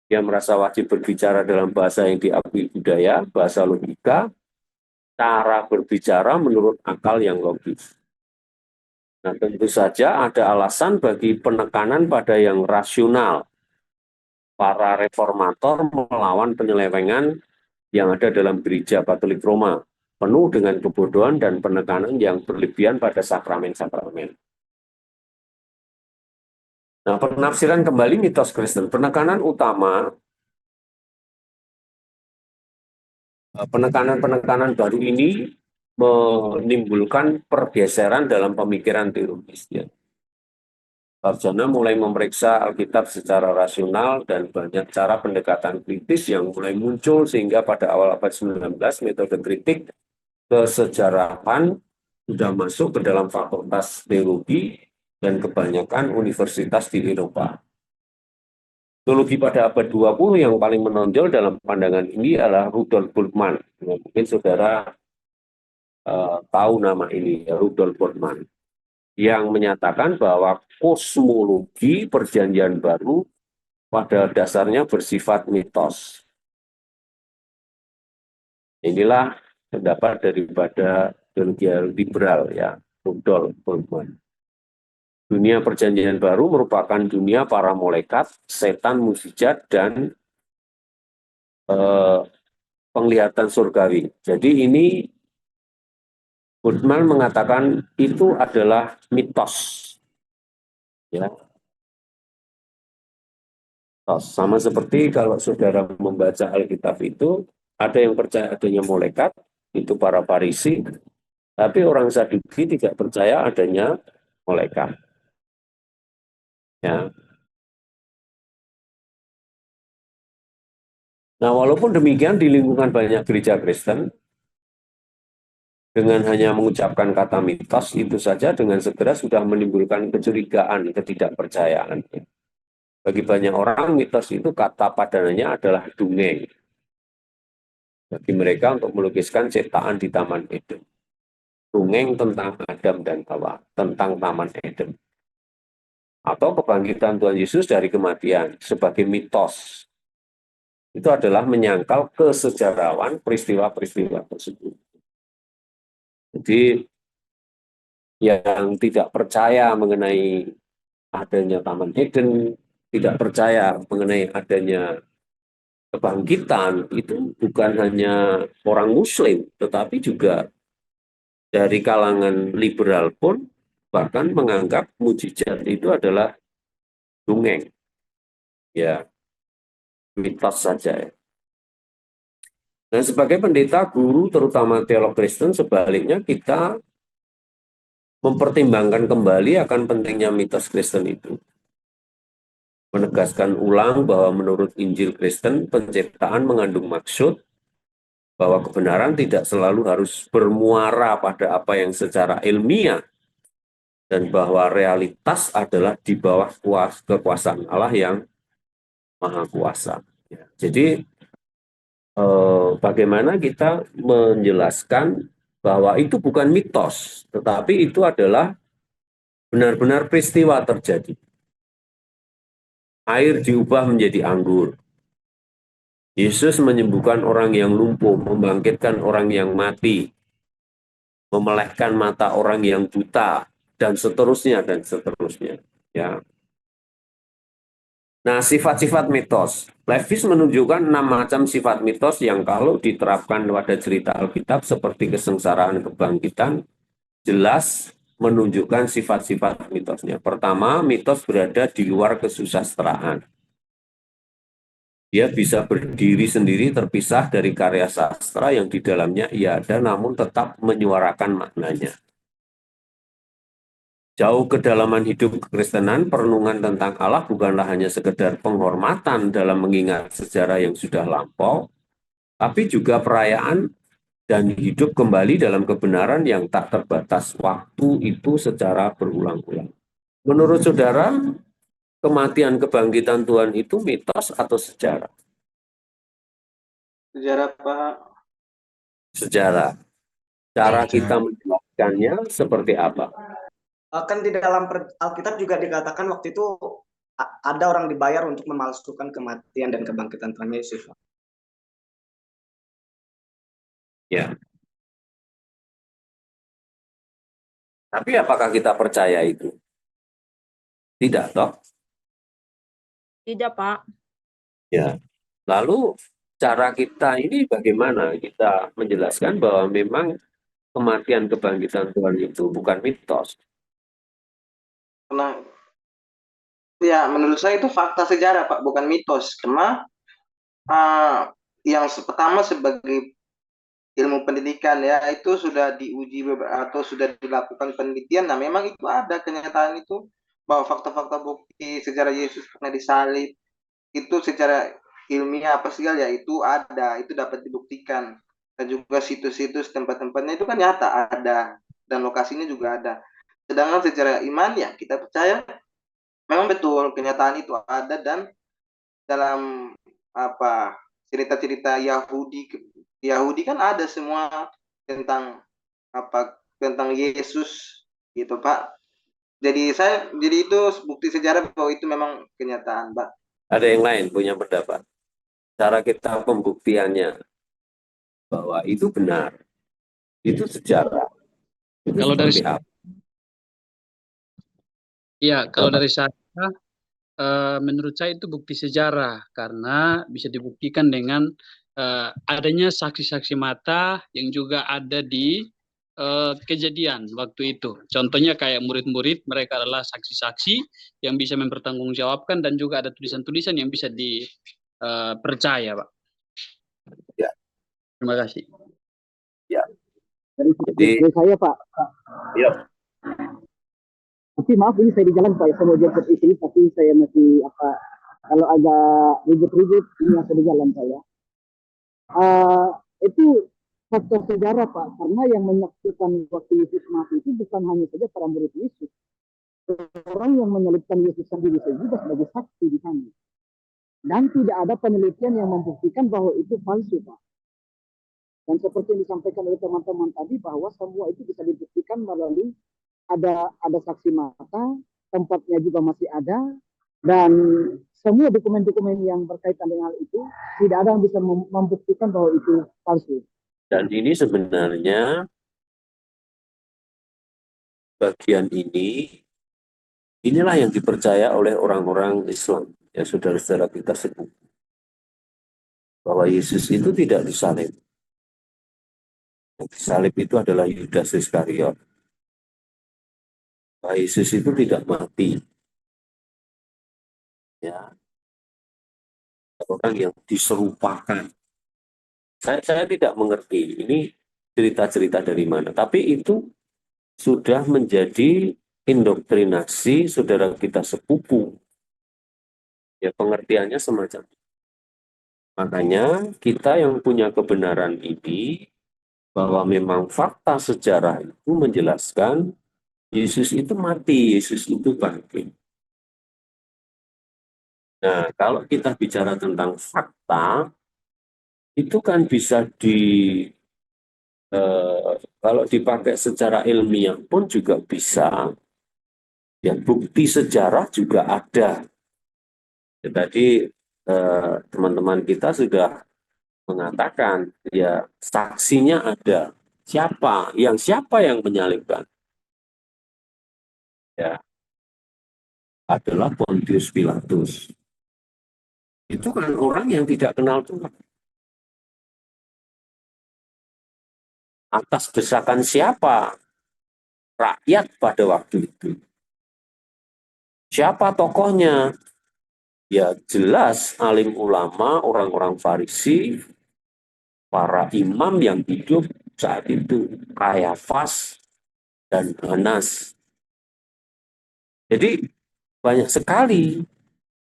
Dia merasa wajib berbicara dalam bahasa yang diakui budaya, bahasa logika, cara berbicara menurut akal yang logis. Nah, tentu saja ada alasan bagi penekanan pada yang rasional. Para reformator melawan penyelewengan yang ada dalam gereja Katolik Roma, penuh dengan kebodohan dan penekanan yang berlebihan pada sakramen-sakramen. Nah, penafsiran kembali mitos Kristen. Penekanan baru ini menimbulkan pergeseran dalam pemikiran teologis. Ya. Sarjana mulai memeriksa Alkitab secara rasional dan banyak cara pendekatan kritis yang mulai muncul sehingga pada awal abad 19 metode kritik kesejarahan sudah masuk ke dalam fakultas teologi dan kebanyakan universitas di Eropa. Teologi pada abad 20 yang paling menonjol dalam pandangan ini adalah Rudolf Bultmann. Mungkin saudara tahu nama ini, Rudolf Bultmann, yang menyatakan bahwa kosmologi Perjanjian Baru pada dasarnya bersifat mitos. Inilah pendapat daripada teologi liberal ya, Rudolf Bultmann. Dunia perjanjian baru merupakan dunia para malaikat, setan, mukjizat, dan penglihatan surgawi. Jadi ini Bultmann mengatakan itu adalah mitos. Ya. Sama seperti kalau saudara membaca Alkitab itu, ada yang percaya adanya malaikat, itu para Farisi, tapi orang Saduki tidak percaya adanya malaikat. Ya. Nah, walaupun demikian di lingkungan banyak gereja Kristen, dengan hanya mengucapkan kata mitos itu saja dengan segera sudah menimbulkan kecurigaan, ketidakpercayaan. Bagi banyak orang, mitos itu kata padanannya adalah dongeng. Bagi mereka untuk melukiskan ciptaan di Taman Eden. Dongeng tentang Adam dan Hawa, tentang Taman Eden. Atau kebangkitan Tuhan Yesus dari kematian sebagai mitos. Itu adalah menyangkal kesejarawan peristiwa-peristiwa tersebut. Jadi yang tidak percaya mengenai adanya Taman Eden, tidak percaya mengenai adanya kebangkitan, itu bukan hanya orang Muslim, tetapi juga dari kalangan liberal pun bahkan menganggap mukjizat itu adalah dongeng, ya mitos saja. Nah, sebagai pendeta, guru, terutama teolog Kristen, sebaliknya kita mempertimbangkan kembali akan pentingnya mitos Kristen itu. Menegaskan ulang bahwa menurut Injil Kristen, penciptaan mengandung maksud, bahwa kebenaran tidak selalu harus bermuara pada apa yang secara ilmiah, dan bahwa realitas adalah di bawah kekuasaan Allah yang Maha Kuasa. Jadi, bagaimana kita menjelaskan bahwa itu bukan mitos, tetapi itu adalah benar-benar peristiwa terjadi. Air diubah menjadi anggur. Yesus menyembuhkan orang yang lumpuh, membangkitkan orang yang mati, memelihkan mata orang yang buta, dan seterusnya, dan seterusnya. Ya. Nah, sifat-sifat mitos. Levis menunjukkan 6 macam sifat mitos yang kalau diterapkan pada cerita Alkitab seperti kesengsaraan kebangkitan, jelas menunjukkan sifat-sifat mitosnya. Pertama, mitos berada di luar kesusastraan. Dia bisa berdiri sendiri terpisah dari karya sastra yang di dalamnya ia ada, namun tetap menyuarakan maknanya. Jauh kedalaman hidup kekristenan, perenungan tentang Allah bukanlah hanya sekedar penghormatan dalam mengingat sejarah yang sudah lampau, tapi juga perayaan dan hidup kembali dalam kebenaran yang tak terbatas waktu itu secara berulang-ulang. Menurut saudara, kematian kebangkitan Tuhan itu mitos atau sejarah? Sejarah, Pak. Sejarah. Cara kita menjelaskannya seperti apa? Kan di dalam Alkitab juga dikatakan waktu itu ada orang dibayar untuk memalsukan kematian dan kebangkitan Tuhan Yesus. Ya. Tapi apakah kita percaya itu? Tidak, toh? Tidak, Pak. Ya. Lalu cara kita ini bagaimana kita menjelaskan bahwa memang kematian kebangkitan Tuhan itu bukan mitos? Karena ya menurut saya itu fakta sejarah, Pak, bukan mitos. Karena yang pertama sebagai ilmu pendidikan ya itu sudah diuji atau sudah dilakukan penelitian. Nah, memang itu ada kenyataan itu bahwa fakta-fakta bukti sejarah Yesus pernah disalib itu secara ilmiah apa segala ya itu ada, itu dapat dibuktikan. Dan juga situs-situs tempat-tempatnya itu kan nyata ada dan lokasinya juga ada. Sedangkan secara iman ya kita percaya memang betul kenyataan itu ada, dan dalam apa cerita-cerita Yahudi kan ada semua tentang tentang Yesus gitu, Pak. Jadi itu bukti sejarah bahwa itu memang kenyataan, Pak. Ada yang lain punya pendapat? Cara kita pembuktiannya bahwa itu benar. Itu sejarah. Itu Kalau dari seperti apa? ya, kalau dari saya menurut saya itu bukti sejarah karena bisa dibuktikan dengan adanya saksi-saksi mata yang juga ada di kejadian waktu itu. Contohnya kayak murid-murid, mereka adalah saksi-saksi yang bisa mempertanggungjawabkan dan juga ada tulisan-tulisan yang bisa dipercaya, Pak. Ya. Terima kasih. Ya. Dari saya, Pak. Ya. Tapi maaf ini saya di jalan, Pak. Saya mau jemput istri, tapi saya masih kalau agak ribut-ribut ini masih di jalan saya. Itu fakta sejarah, Pak, karena yang menyaksikan waktu Yesus mati itu bukan hanya saja para murid Yesus. Orang yang menyalibkan Yesus sendiri juga sebagai saksi di sana. Dan tidak ada penelitian yang membuktikan bahwa itu palsu, Pak. Dan seperti yang disampaikan oleh teman-teman tadi, bahwa semua itu bisa dibuktikan melalui ada saksi mata, tempatnya juga masih ada, dan semua dokumen-dokumen yang berkaitan dengan hal itu tidak ada yang bisa membuktikan bahwa itu palsu. Dan ini sebenarnya bagian inilah yang dipercaya oleh orang-orang Islam, ya saudara-saudara kita sebut, bahwa Yesus itu tidak disalib. Yang disalib itu adalah Yudas Iskariot. Bahwa Yesus itu tidak mati. Ya, orang yang diserupakan. Saya tidak mengerti ini cerita-cerita dari mana, tapi itu sudah menjadi indoktrinasi saudara kita sepupu. Ya, pengertiannya semacam itu. Makanya kita yang punya kebenaran ini, bahwa memang fakta sejarah itu menjelaskan Yesus itu mati, Yesus itu bangkit. Nah, kalau kita bicara tentang fakta, itu kan bisa kalau dipakai secara ilmiah pun juga bisa. Ya, bukti sejarah juga ada. Ya, tadi teman-teman kita sudah mengatakan, ya saksinya ada. Siapa yang menyalibkan? Ya, adalah Pontius Pilatus. Itu kan orang yang tidak kenal Tuhan. Atas desakan siapa? Rakyat pada waktu itu. Siapa tokohnya? Ya jelas alim ulama, orang-orang Farisi, para imam yang hidup saat itu, Kayafas dan Hanas. Jadi banyak sekali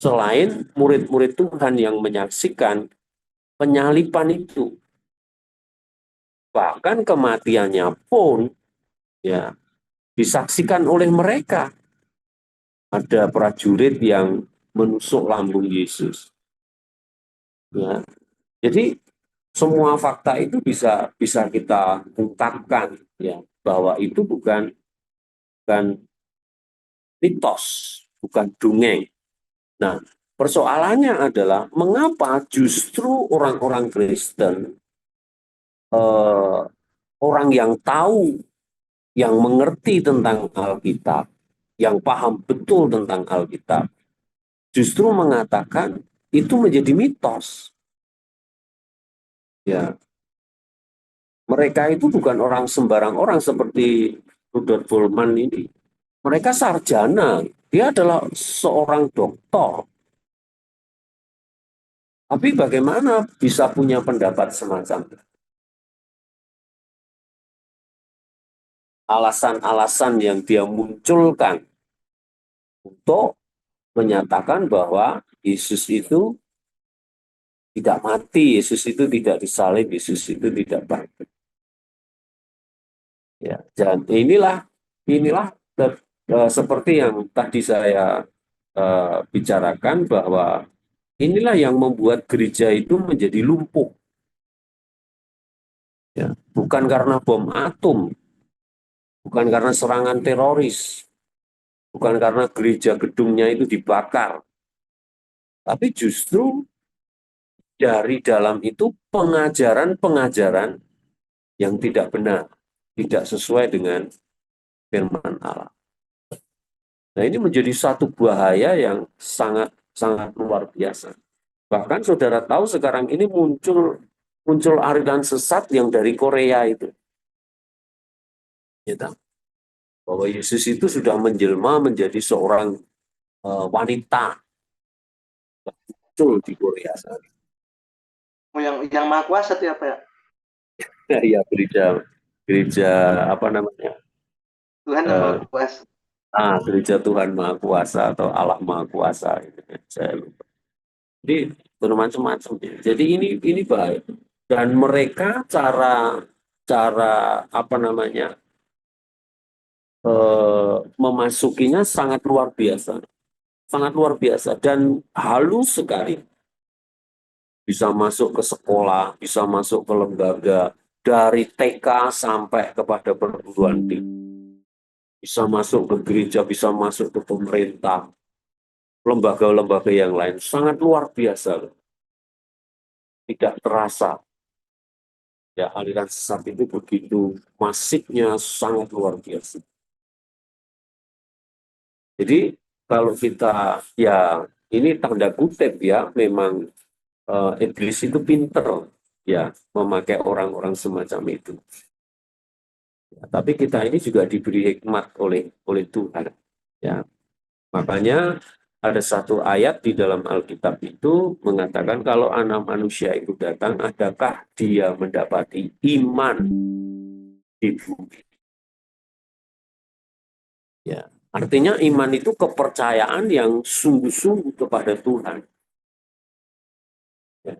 selain murid-murid Tuhan yang menyaksikan penyaliban itu. Bahkan kematiannya pun ya disaksikan oleh mereka. Ada prajurit yang menusuk lambung Yesus. Ya. Jadi semua fakta itu bisa kita ungkapkan ya, bahwa itu bukan mitos, bukan dongeng. Nah, persoalannya adalah mengapa justru orang-orang Kristen, orang yang tahu, yang mengerti tentang Alkitab, yang paham betul tentang Alkitab, justru mengatakan itu menjadi mitos. Ya, mereka itu bukan orang sembarang orang seperti Rudolf Bultmann ini. Mereka sarjana, dia adalah seorang doktor. Tapi bagaimana bisa punya pendapat semacam itu? Alasan-alasan yang dia munculkan untuk menyatakan bahwa Yesus itu tidak mati, Yesus itu tidak disalib, Yesus itu tidak bangkit. Ya, dan inilah seperti yang tadi saya bicarakan, bahwa inilah yang membuat gereja itu menjadi lumpuh. Ya, bukan karena bom atom, bukan karena serangan teroris, bukan karena gereja gedungnya itu dibakar, tapi justru dari dalam itu pengajaran-pengajaran yang tidak benar. tidak sesuai dengan firman Allah. Nah, ini menjadi satu bahaya yang sangat luar biasa. Bahkan saudara tahu sekarang ini muncul aliran sesat yang dari Korea itu. Ya, bahwa Yesus itu sudah menjelma menjadi seorang wanita. Muncul di Korea saat ini. Oh, yang Maha Kuasa itu apa ya? Ya, gereja apa namanya? Tuhan yang Maha Kuasa. Gereja Tuhan Maha Kuasa atau Allah Maha Kuasa. Saya lupa. Jadi bermacam-macam. Jadi ini bahaya. Dan mereka cara apa namanya memasukinya sangat luar biasa dan halus sekali. Bisa masuk ke sekolah, bisa masuk ke lembaga dari TK sampai kepada perguruan tinggi. Bisa masuk ke gereja, bisa masuk ke pemerintah, lembaga-lembaga yang lain. Sangat luar biasa. Tidak terasa. Ya, aliran sesat itu begitu masifnya, sangat luar biasa. Jadi kalau kita, ya ini tanda kutip ya, memang iblis itu pinter ya memakai orang-orang semacam itu. Ya, tapi kita ini juga diberi hikmat oleh Tuhan. Ya, makanya ada satu ayat di dalam Alkitab itu mengatakan kalau anak manusia itu datang, adakah dia mendapati iman di bumi? Ya, artinya iman itu kepercayaan yang sungguh-sungguh kepada Tuhan. Ya.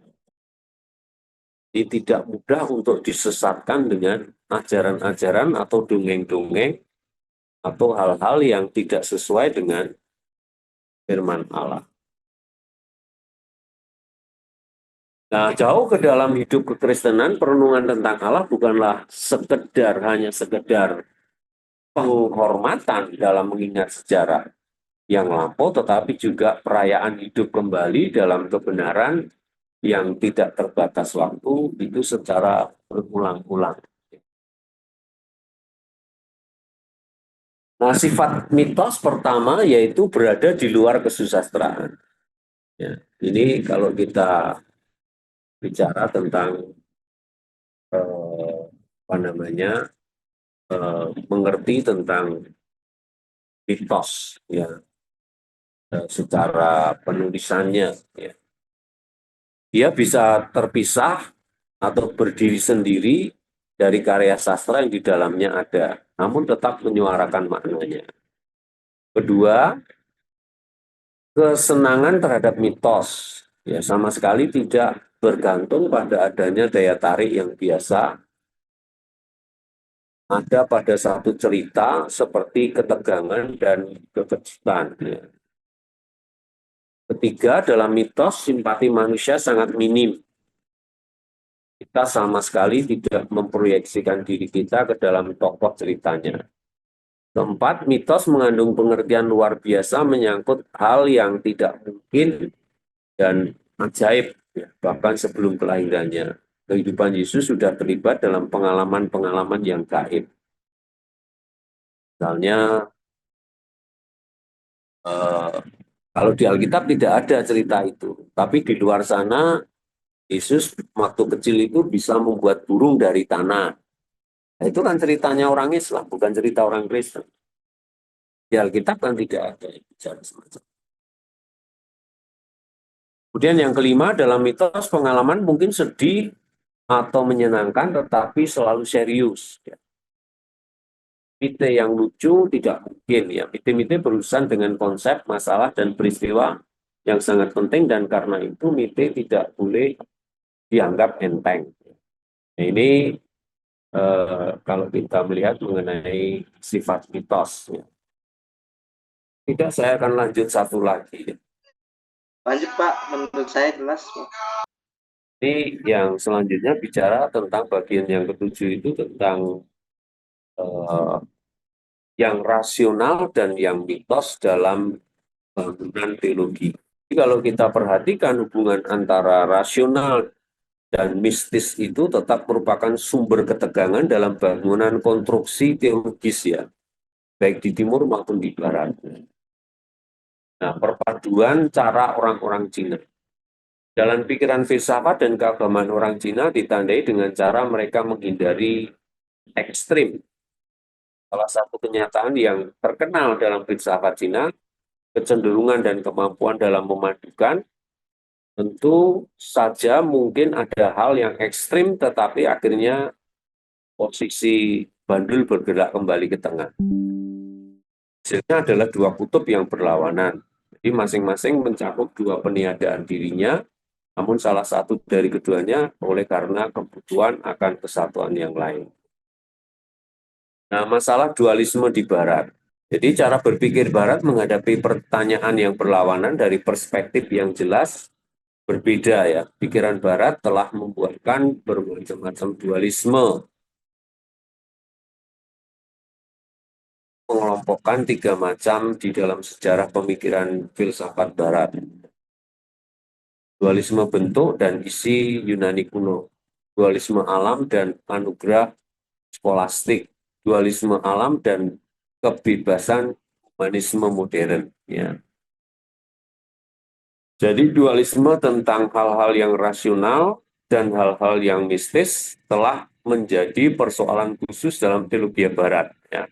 Jadi tidak mudah untuk disesatkan dengan ajaran-ajaran atau dongeng-dongeng atau hal-hal yang tidak sesuai dengan firman Allah. Nah, jauh ke dalam hidup kekristenan, perenungan tentang Allah bukanlah hanya sekedar penghormatan dalam mengingat sejarah yang lampau, tetapi juga perayaan hidup kembali dalam kebenaran yang tidak terbatas waktu, itu secara berulang-ulang. Nah, sifat mitos pertama yaitu berada di luar kesusastraan. Ya, ini kalau kita bicara tentang apa namanya mengerti tentang mitos, ya, secara penulisannya, ya. Dia bisa terpisah atau berdiri sendiri dari karya sastra yang di dalamnya ada, namun tetap menyuarakan maknanya. Kedua, kesenangan terhadap mitos, ya, sama sekali tidak bergantung pada adanya daya tarik yang biasa ada pada satu cerita seperti ketegangan dan kekejutan. Ya. Ketiga, dalam mitos simpati manusia sangat minim. Kita sama sekali tidak memproyeksikan diri kita ke dalam tokoh ceritanya. Keempat, mitos mengandung pengertian luar biasa menyangkut hal yang tidak mungkin dan ajaib, ya, bahkan sebelum kelahirannya. Kehidupan Yesus sudah terlibat dalam pengalaman-pengalaman yang gaib. Misalnya, kalau di Alkitab tidak ada cerita itu, tapi di luar sana Yesus waktu kecil itu bisa membuat burung dari tanah. Nah, itu kan ceritanya orang Islam, bukan cerita orang Kristen. Di Alkitab kan tidak ada bicara semacam. Kemudian yang kelima, dalam mitos pengalaman mungkin sedih atau menyenangkan, tetapi selalu serius. Mite yang lucu tidak mungkin, ya. Mite-mite berurusan dengan konsep, masalah, dan peristiwa yang sangat penting, dan karena itu mite tidak boleh dianggap enteng. Nah, ini kalau kita melihat mengenai sifat mitos. Ya. Tidak, saya akan lanjut satu lagi. Lanjut Pak, menurut saya jelas. Ini yang selanjutnya bicara tentang bagian yang ketujuh itu tentang yang rasional dan yang mitos dalam bangunan teologi. Jadi kalau kita perhatikan hubungan antara rasional dan mistis itu tetap merupakan sumber ketegangan dalam bangunan konstruksi teologis ya, baik di timur maupun di barat. Nah, perpaduan cara orang-orang Cina. Jalan pikiran filsafat dan keagamaan orang Cina ditandai dengan cara mereka menghindari ekstrim. Salah satu kenyataan yang terkenal dalam filsafat Cina, kecenderungan dan kemampuan dalam memadukan, tentu saja mungkin ada hal yang ekstrim, tetapi akhirnya posisi bandul bergerak kembali ke tengah. Hasilnya adalah dua kutub yang berlawanan. Jadi masing-masing mencakup dua peniadaan dirinya, namun salah satu dari keduanya oleh karena kebutuhan akan kesatuan yang lain. Nah, masalah dualisme di Barat. Jadi cara berpikir Barat menghadapi pertanyaan yang berlawanan dari perspektif yang jelas berbeda ya. Pikiran Barat telah membuatkan bermacam-macam dualisme, mengelompokkan tiga macam di dalam sejarah pemikiran filsafat Barat. Dualisme bentuk dan isi Yunani kuno, dualisme alam dan anugerah skolastik, dualisme alam dan kebebasan humanisme modern. Ya. Jadi dualisme tentang hal-hal yang rasional dan hal-hal yang mistis telah menjadi persoalan khusus dalam teologi Barat. Ya.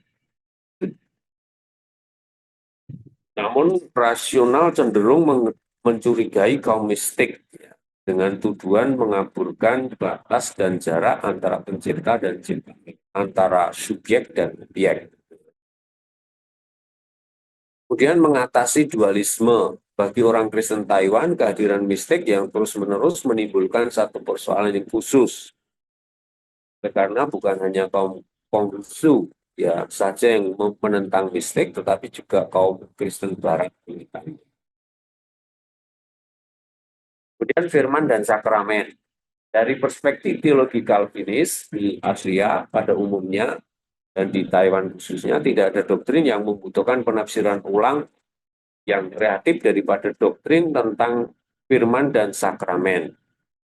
Namun rasional cenderung mencurigai kaum mistik ya, dengan tuduhan mengaburkan batas dan jarak antara pencipta dan ciptaan, antara subjek dan objek. Kemudian mengatasi dualisme. Bagi orang Kristen Taiwan, kehadiran mistik yang terus-menerus menimbulkan satu persoalan yang khusus. Karena bukan hanya kaum Konghucu ya saja yang menentang mistik, tetapi juga kaum Kristen Barat. Kemudian firman dan sakramen. Dari perspektif teologi Calvinis di Asia pada umumnya dan di Taiwan khususnya tidak ada doktrin yang membutuhkan penafsiran ulang yang kreatif daripada doktrin tentang firman dan sakramen.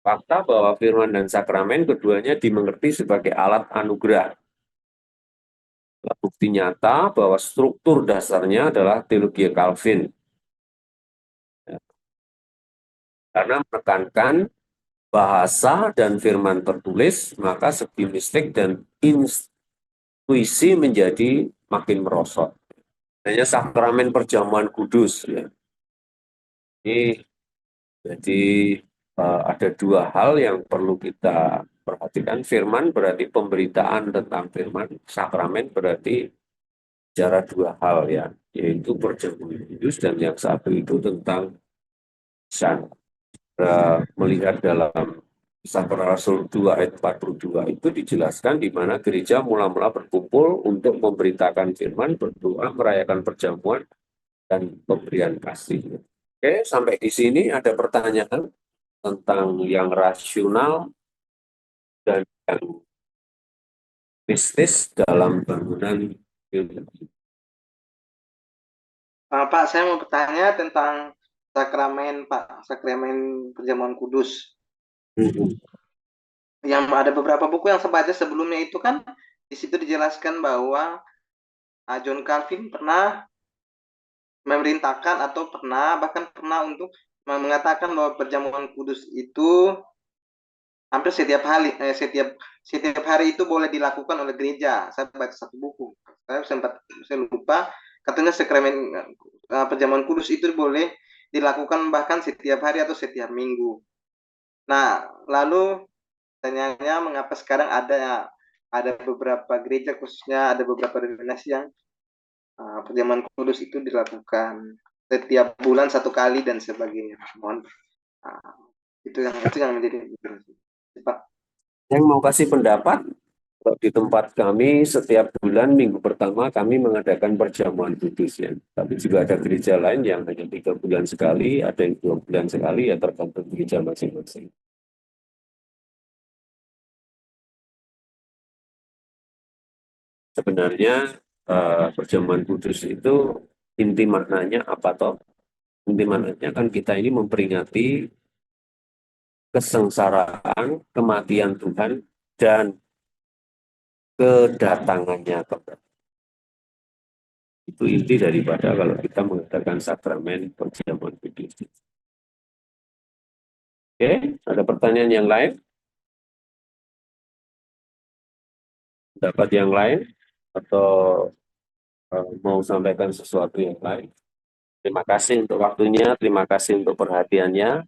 Fakta bahwa firman dan sakramen keduanya dimengerti sebagai alat anugerah. Bukti nyata bahwa struktur dasarnya adalah teologi Calvin. Karena menekankan bahasa dan firman tertulis, maka segi mistik dan intuisi menjadi makin merosot. Hanya sakramen perjamuan kudus. Ya. Ini jadi ada dua hal yang perlu kita perhatikan. Firman berarti pemberitaan tentang firman, sakramen berarti bicara dua hal ya, yaitu perjamuan kudus dan yang satu itu tentang sang. Melihat dalam Kisah Para Rasul 2 ayat 42 itu dijelaskan di mana gereja mula-mula berkumpul untuk memberitakan firman, berdoa, merayakan perjamuan, dan pemberian kasih. Oke, sampai di sini ada pertanyaan tentang yang rasional dan yang mistis dalam bangunan teologi. Pak, saya mau bertanya tentang sakramen, Pak, sakramen perjamuan kudus. Yang ada beberapa buku yang saya baca sebelumnya itu kan di situ dijelaskan bahwa John Calvin pernah memerintahkan atau bahkan pernah untuk mengatakan bahwa perjamuan kudus itu hampir setiap hari itu boleh dilakukan oleh gereja. Saya baca satu buku, saya lupa, katanya sakramen perjamuan kudus itu boleh dilakukan bahkan setiap hari atau setiap minggu. Nah, lalu tanyanya mengapa sekarang ada beberapa gereja, khususnya ada beberapa denominasi yang perjamuan kudus itu dilakukan setiap bulan 1 kali dan sebagainya. Mohon itu yang menjadi Pak. Yang mau kasih pendapat, di tempat kami setiap bulan minggu pertama kami mengadakan perjamuan kudus ya. Tapi juga ada gereja lain yang hanya 3 bulan sekali, ada yang 2 bulan sekali, ya tergantung gereja masing-masing. Sebenarnya perjamuan kudus itu inti maknanya apa toh? Inti maknanya kan kita ini memperingati kesengsaraan, kematian Tuhan, dan kedatangannya kembali. Itu inti daripada kalau kita mengadakan sakramen perjamuan kudus. Oke, ada pertanyaan yang lain? Dapat yang lain? Atau mau sampaikan sesuatu yang lain? Terima kasih untuk waktunya, terima kasih untuk perhatiannya.